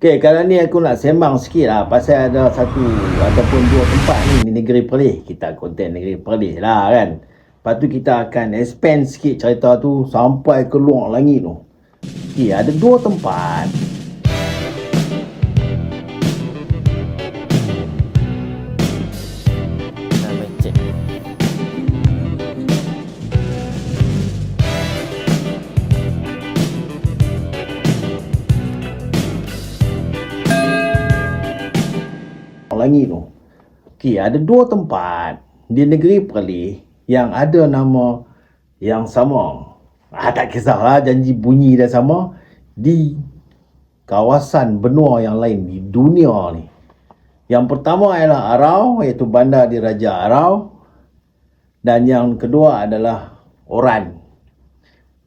Okay, kalau ni aku nak sembang sikit lah pasal ada satu ataupun dua tempat ni di negeri Perlis. Kita konten negeri Perlis lah kan. Lepas tu kita akan expand sikit cerita tu sampai ke luar langit tu. Okay, ada dua tempat. Langit tu. Okey, ada dua tempat di negeri Perlis yang ada nama yang sama. Tak kisahlah, janji bunyi dah sama di kawasan benua yang lain di dunia ni. Yang pertama ialah Arau, iaitu Bandar Diraja Arau, dan yang kedua adalah Oran.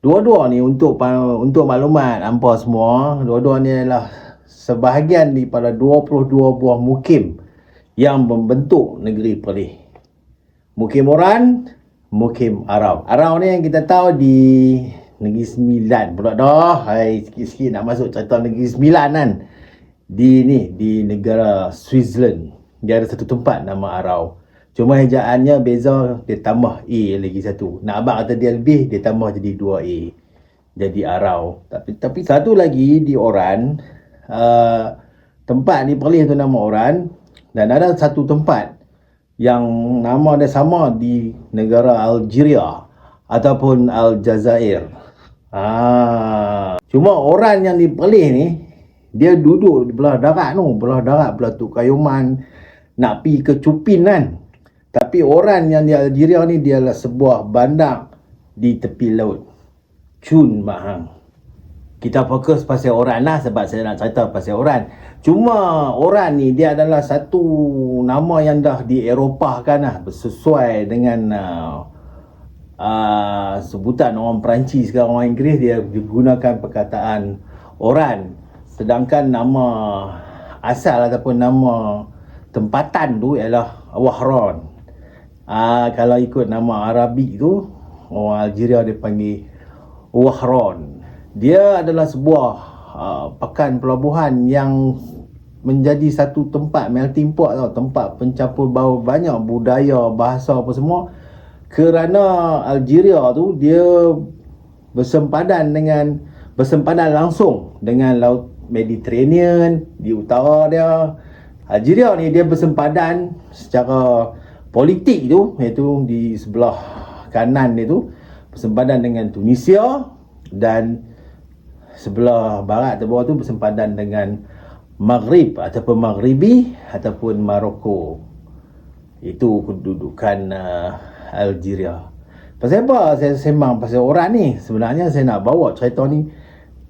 Dua-dua ni untuk maklumat hampa semua, dua-dua ni adalah sebahagian daripada 22 buah mukim yang membentuk negeri Perlis. Mukim Oran, Mukim Arau. Arau ni yang kita tahu di Negeri Sembilan pula dah. Sikit-sikit nak masuk cerita Negeri Sembilan kan. Di negara Switzerland. Dia ada satu tempat nama Arau. Cuma ejaannya beza, dia tambah A lagi satu. Nak abang kata dia lebih, dia tambah jadi 2A. Jadi Arau. Tapi satu lagi di Oran, tempat di Perlis tu nama Oran. Dan ada satu tempat yang nama dia sama di negara Algeria ataupun Aljazair. Cuma orang yang di Perlis ni, dia duduk di belah darat tu, belah Tuk Kayuman, nak pergi ke Cupin kan. Tapi orang yang di Algeria ni, dia adalah sebuah bandar di tepi laut, Cun Mahang. Kita fokus pasal Oran lah sebab saya nak cerita pasal Oran. Cuma Oran ni dia adalah satu nama yang dah di Eropahkan lah, sesuai dengan sebutan orang Perancis ke orang Inggeris, dia digunakan perkataan Oran. Sedangkan nama asal ataupun nama tempatan tu ialah Wahron. Kalau ikut nama Arabik tu, orang Algeria dia panggil Wahron. Dia adalah sebuah pakan pelabuhan yang menjadi satu tempat melting pot tau, tempat pencampur baur banyak budaya, bahasa apa semua. Kerana Algeria tu dia bersempadan langsung dengan Laut Mediterranean di utara dia. Algeria ni dia bersempadan secara politik tu, iaitu di sebelah kanan dia tu bersempadan dengan Tunisia, dan sebelah barat atau bawah tu bersempadan dengan Maghrib ataupun Maghribi ataupun Maroko. Itu kedudukan Algeria. Pasal apa saya sembang pasal Oran ni? Sebenarnya saya nak bawa cerita ni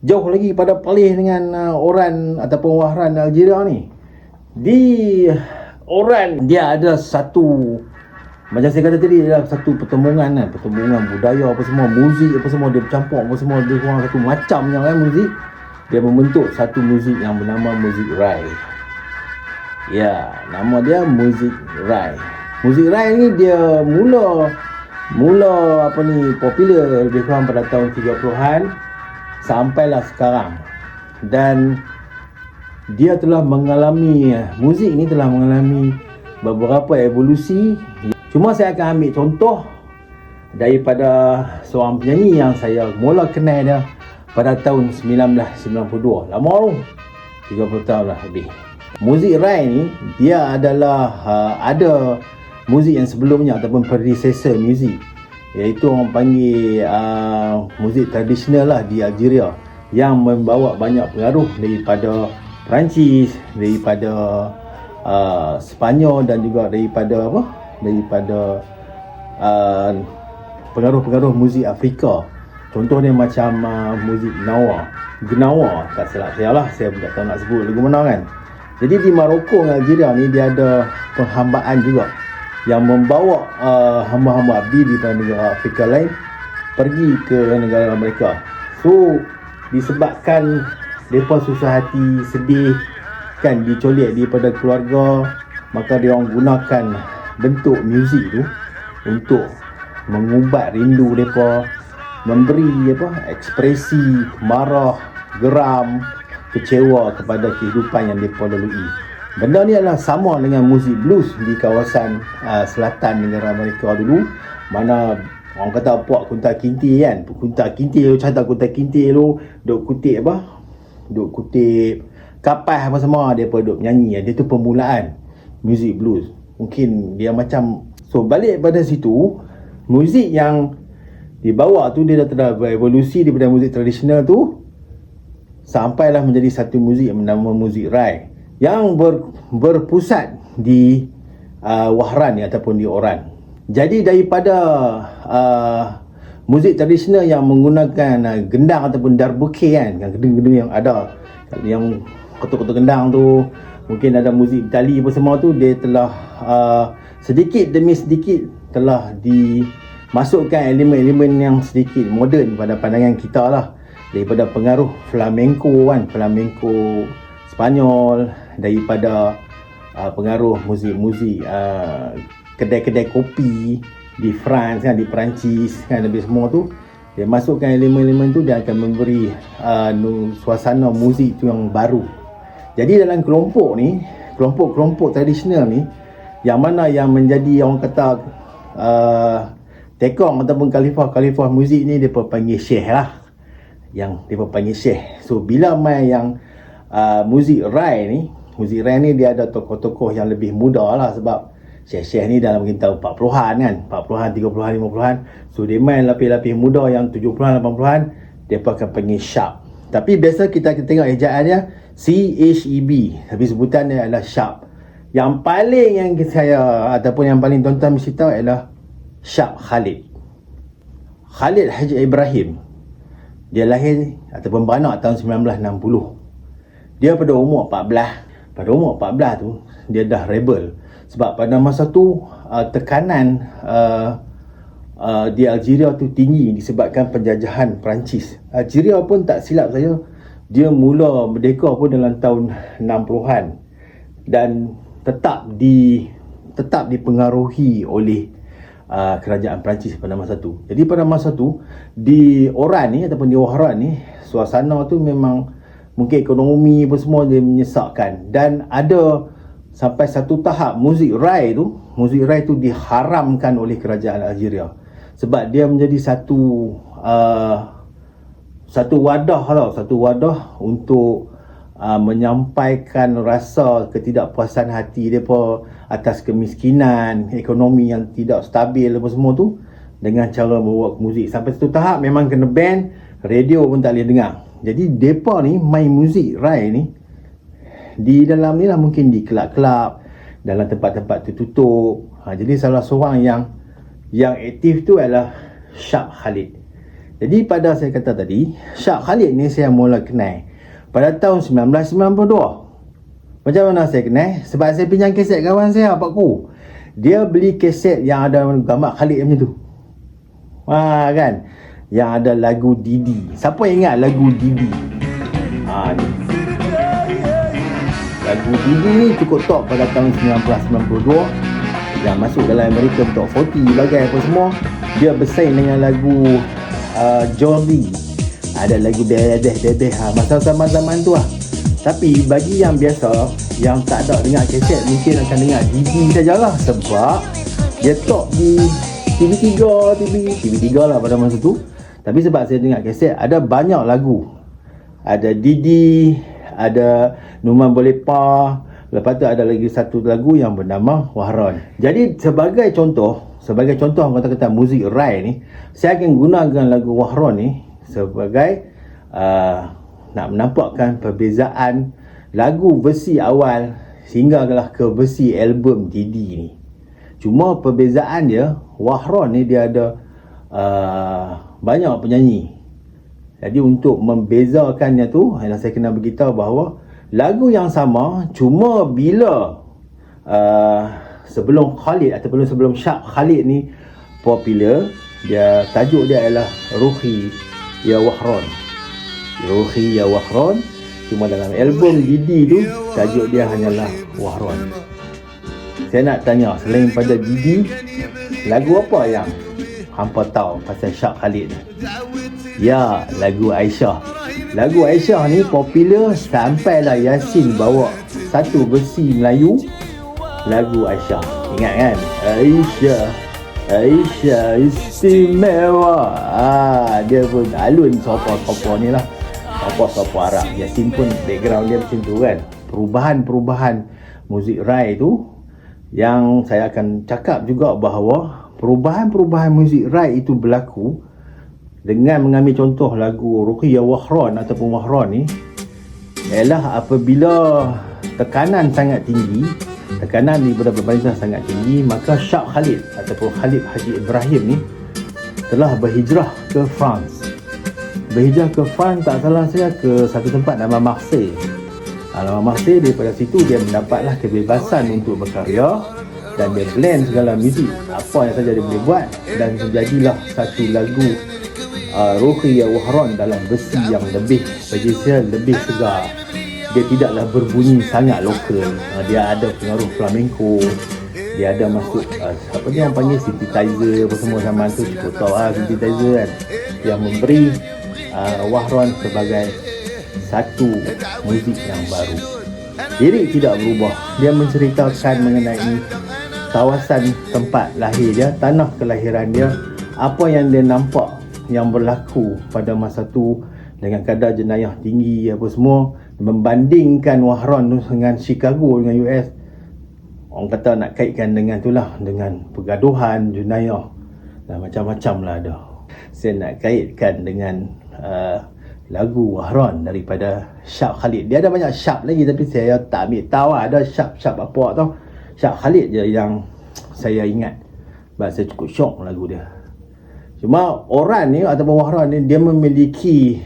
jauh lagi pada Perlis dengan Oran ataupun Wahran Algeria ni. Di Oran dia ada satu, macam saya kata tadi, dia ada satu pertembungan budaya apa semua, muzik apa semua, dia bercampur apa semua, dia orang satu macamnya kan muzik. Dia membentuk satu muzik yang bernama muzik Rai. Ya, nama dia muzik Rai. Muzik Rai ni dia mula popular lebih kurang pada tahun 30-an sampailah sekarang. Dan dia telah mengalami, muzik ni telah mengalami beberapa evolusi. Cuma saya akan ambil contoh daripada seorang penyanyi yang saya mula kenal dia pada tahun 1992. Lama tu, 30 tahun lah lebih. Muzik Rai ni dia adalah ada muzik yang sebelumnya ataupun predecessor muzik, iaitu orang panggil muzik tradisional lah di Algeria, yang membawa banyak pengaruh daripada Perancis, daripada Sepanyol, dan juga daripada pengaruh-pengaruh muzik Afrika. Contohnya macam muzik Gnawa, tak silap saya lah, saya tak tahu nak sebut lagu mana kan. Jadi di Maroko dan Algeria ni dia ada penghambaan juga yang membawa hamba-hamba abdi di negara Afrika lain pergi ke negara mereka. So disebabkan mereka susah hati, sedih kan, dicolek daripada keluarga, maka dia orang gunakan bentuk muzik tu untuk mengubat rindu mereka, memberi ekspresi marah, geram, kecewa kepada kehidupan yang mereka lalui. Benda ni adalah sama dengan muzik blues di kawasan selatan negara Amerika dulu, mana orang kata puak kunta kinti kan, kunta kinti lu cerita kunta kinti lu duk kutip duk kutip kapas apa semua, dia pun duk menyanyi. Dia tu permulaan muzik blues. Mungkin dia macam, so balik pada situ, muzik yang dibawa tu dia dah telah berevolusi daripada muzik tradisional tu sampailah menjadi satu muzik yang bernama muzik Rai yang berpusat di Wahran ataupun di Oran. Jadi daripada muzik tradisional yang menggunakan gendang ataupun darbuke kan, yang gedung-gedung yang ada, yang ketuk-ketuk gendang tu, mungkin ada muzik Itali apa semua tu, dia telah sedikit demi sedikit telah dimasukkan elemen-elemen yang sedikit moden pada pandangan kita lah, daripada pengaruh flamenco kan, flamenco Spanyol, daripada pengaruh muzik-muzik kedai-kedai kopi di France kan, di Perancis kan, lebih semua tu dia masukkan elemen-elemen tu, dia akan memberi suasana muzik tu yang baru. Jadi dalam kelompok ni, kelompok-kelompok tradisional ni, yang mana yang menjadi orang kata tekong ataupun khalifah muzik ni, dia panggil syekh lah, yang dia panggil syekh. So bila main yang muzik Rai ni dia ada tokoh-tokoh yang lebih muda lah, sebab syekh-syekh ni dalam kita 40-an kan, 40-an, 30-an, 50-an. So dia main lapis-lapis muda yang 70-an, 80-an, dia pun akan panggil sharp. Tapi biasa kita tengok ejaan dia CHEB, tapi sebutan dia adalah sharp. Yang paling yang saya ataupun yang paling tuan-tuan mesti tahu adalah Sharp Khalid Haji Ibrahim. Dia lahir ataupun beranak tahun 1960. Dia pada umur 14. Pada umur 14 tu dia dah rebel, sebab pada masa tu tekanan di Algeria tu tinggi disebabkan penjajahan Perancis. Algeria pun tak silap saya, dia mula merdeka pun dalam tahun 60-an dan tetap dipengaruhi oleh kerajaan Perancis pada masa tu. Jadi pada masa tu di Oran ni ataupun di Wahran ni, suasana tu memang mungkin ekonomi apa semua dia menyesakkan, dan ada sampai satu tahap muzik Rai tu diharamkan oleh kerajaan Algeria, sebab dia menjadi satu wadah untuk menyampaikan rasa ketidakpuasan hati mereka atas kemiskinan, ekonomi yang tidak stabil apa semua tu, dengan cara membuat muzik. Sampai satu tahap memang kena ban, radio pun tak boleh dengar. Jadi mereka ni main muzik Rai ni di dalam ni lah, mungkin di kelab-kelab, dalam tempat-tempat tertutup. Jadi salah seorang yang aktif tu adalah Sharp Khalid. Jadi pada saya kata tadi, Sharp Khalid ni saya mula kenal pada tahun 1992. Macam mana saya kenal? Sebab saya pinjam kaset kawan saya, Pakku. Dia beli kaset yang ada gambar Khalid macam tu. Kan? Yang ada lagu Didi. Siapa ingat lagu Didi? Ni. Lagu Didi ni cukup top pada tahun 1992, yang masuk dalam American Top 40 bagai apa semua. Dia bersaing dengan lagu Jordi. Ada lagu bebeh masa zaman tu lah. Tapi bagi yang biasa, yang tak ada dengar kaset, mungkin akan dengar Didi sajalah, sebab dia top di TV3 lah pada masa tu. Tapi sebab saya dengar kaset, ada banyak lagu. Ada Didi, ada Numan Bolepa, lepas tu ada lagi satu lagu yang bernama Wahran. Jadi sebagai contoh kata-kata muzik Rai ni, saya akan gunakan lagu Wahran ni sebagai nak menampakkan perbezaan lagu versi awal sehinggalah ke versi album Didi ni. Cuma perbezaan dia, Wahran ni dia ada banyak penyanyi. Jadi untuk membezakannya tu, saya kena beritahu bahawa lagu yang sama, cuma bila sebelum Khalid ataupun sebelum Sharp Khalid ni popular, tajuk dia adalah Ruhi Ya Wahran. Ruhi Ya Wahran. Cuma dalam album Didi tu tajuk dia hanyalah Wahran. Saya nak tanya, selain pada Didi, lagu apa yang hampa tahu pasal Sharp Khalid ni? Ya, lagu Aisyah. Lagu Aisyah ni popular sampailah Yasin bawa satu versi Melayu lagu Aisyah. Ingat kan? Aisyah istimewa. Dia pun alun sopo-sopo ni lah, sopo-sopo Arab. Yasin pun background dia macam tu kan. Perubahan-perubahan muzik Rai tu, yang saya akan cakap juga bahawa perubahan-perubahan muzik Rai itu berlaku dengan mengambil contoh lagu Ruqayyah Wahran ataupun Wahran ni, ialah apabila tekanan sangat tinggi, tekanan daripada pemerintah sangat tinggi, maka Syah Khalid ataupun Khalid Haji Ibrahim ni telah berhijrah ke France. Berhijrah ke France, tak salah saya, ke satu tempat nama Marseille. Nama Marseille, daripada situ dia mendapatlah kebebasan untuk berkarya dan dia blend segala muzik apa yang saja dia boleh buat, dan terjadilah satu lagu Ruqayyah Wahran dalam versi yang lebih, bagi saya lebih segar. Dia tidaklah berbunyi sangat lokal. Dia ada pengaruh flamenco, dia ada masuk apa ni orang panggil synthesizer apa semua zaman tu, cukup tahu synthesizer kan, yang memberi Wahran sebagai satu muzik yang baru. Lirik tidak berubah. Dia menceritakan mengenai kawasan tempat lahir dia, tanah kelahiran dia, apa yang dia nampak yang berlaku pada masa tu dengan kadar jenayah tinggi apa semua, membandingkan Wahran tu dengan Chicago, dengan US. Orang kata nak kaitkan dengan itulah, dengan pergaduhan, jenayah dan macam-macam lah ada. Saya nak kaitkan dengan lagu Wahran daripada Syah Khalid. Dia ada banyak Syah lagi tapi saya tak ambil tahu ada Syah apa tau. Syah Khalid je yang saya ingat. Sebab saya cukup syok lagu dia. Cuma orang ni ataupun Wahran ni, dia memiliki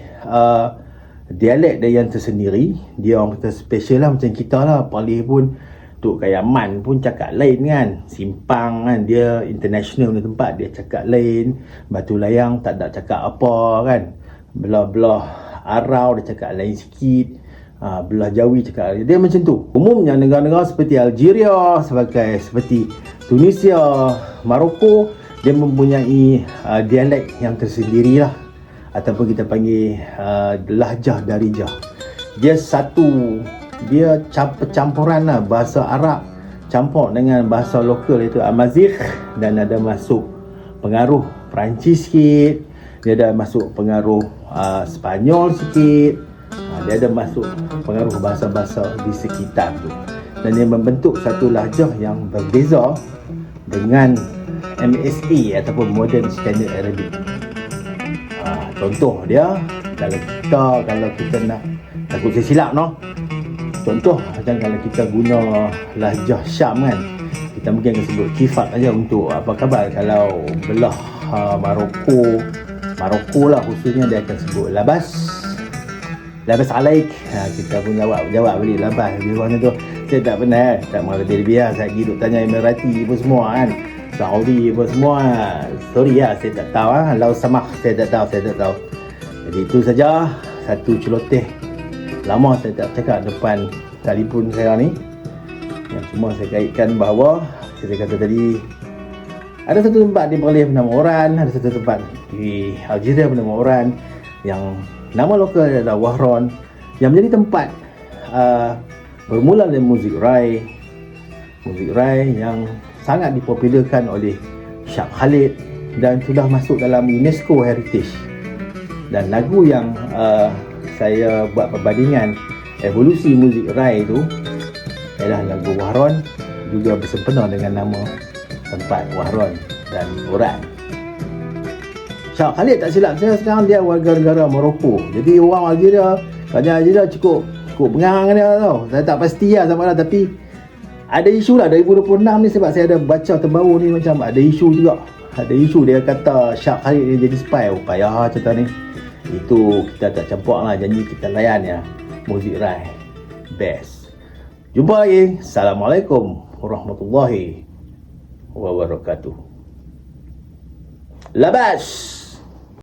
dialek dia yang tersendiri. Dia orang kata special lah, macam kita lah. Paling pun Tok Kayaman pun cakap lain kan. Simpang kan, dia international punya tempat, dia cakap lain. Batu Layang tak ada cakap apa kan. Belah-belah Arau dia cakap lain sikit. Belah Jawi cakap lain. Dia macam tu. Umumnya negara-negara seperti Algeria, seperti Tunisia, Maroko, dia mempunyai dialek yang tersendiri lah, ataupun kita panggil lahjah darijah. Dia campuran lah, bahasa Arab campur dengan bahasa lokal iaitu Amazigh, dan ada masuk pengaruh Perancis sikit, dia ada masuk pengaruh Spanyol sikit, dia ada masuk pengaruh bahasa-bahasa di sekitar tu, dan dia membentuk satu lahjah yang berbeza dengan MSA ataupun Modern Standard Arabic. Contoh dia, kalau kita nak, takut saya silap no. Contoh macam kalau kita guna lahjah Syam kan, kita mungkin akan sebut kifat aja untuk apa khabar. Kalau belah Maroko lah khususnya, dia akan sebut labas alaik. Kita pun jawab balik labas lebih kurang tu. Saya tak pernah, tak mahu lebih-lebih lah. Saya pergi duk tanya Emirati apa semua kan, Saudi apa semua. Sorry lah, saya tak tahu lah. Lau samah, saya tak tahu. Jadi itu saja satu celoteh lama saya tak cakap depan telefon saya ni. Yang cuma saya kaitkan bahawa saya kata tadi, ada satu tempat di Perlis bernama Oran, ada satu tempat di Algeria bernama Oran, yang nama lokal adalah Wahran, yang menjadi tempat bermula dari muzik Rai yang sangat dipopularkan oleh Syah Khalid dan sudah masuk dalam UNESCO Heritage. Dan lagu yang saya buat perbandingan evolusi muzik Rai itu ialah lagu Wahran, juga bersempena dengan nama tempat Wahran dan Oran. Syah Khalid tak silap saya sekarang dia warga negara Morocco. Jadi orang Algeria, banyak Algeria cukup pengarang dia tau. Saya tak pasti lah sama lah, tapi ada isu lah 2026 ni, sebab saya ada baca terbaru ni, macam ada isu juga. Ada isu dia kata Syah Khalid dia jadi spy. Payah cerita ni. Itu kita tak campur lah, janji kita layan ya. Muzik Rai best. Jumpa lagi. Assalamualaikum warahmatullahi wabarakatuh. Labas.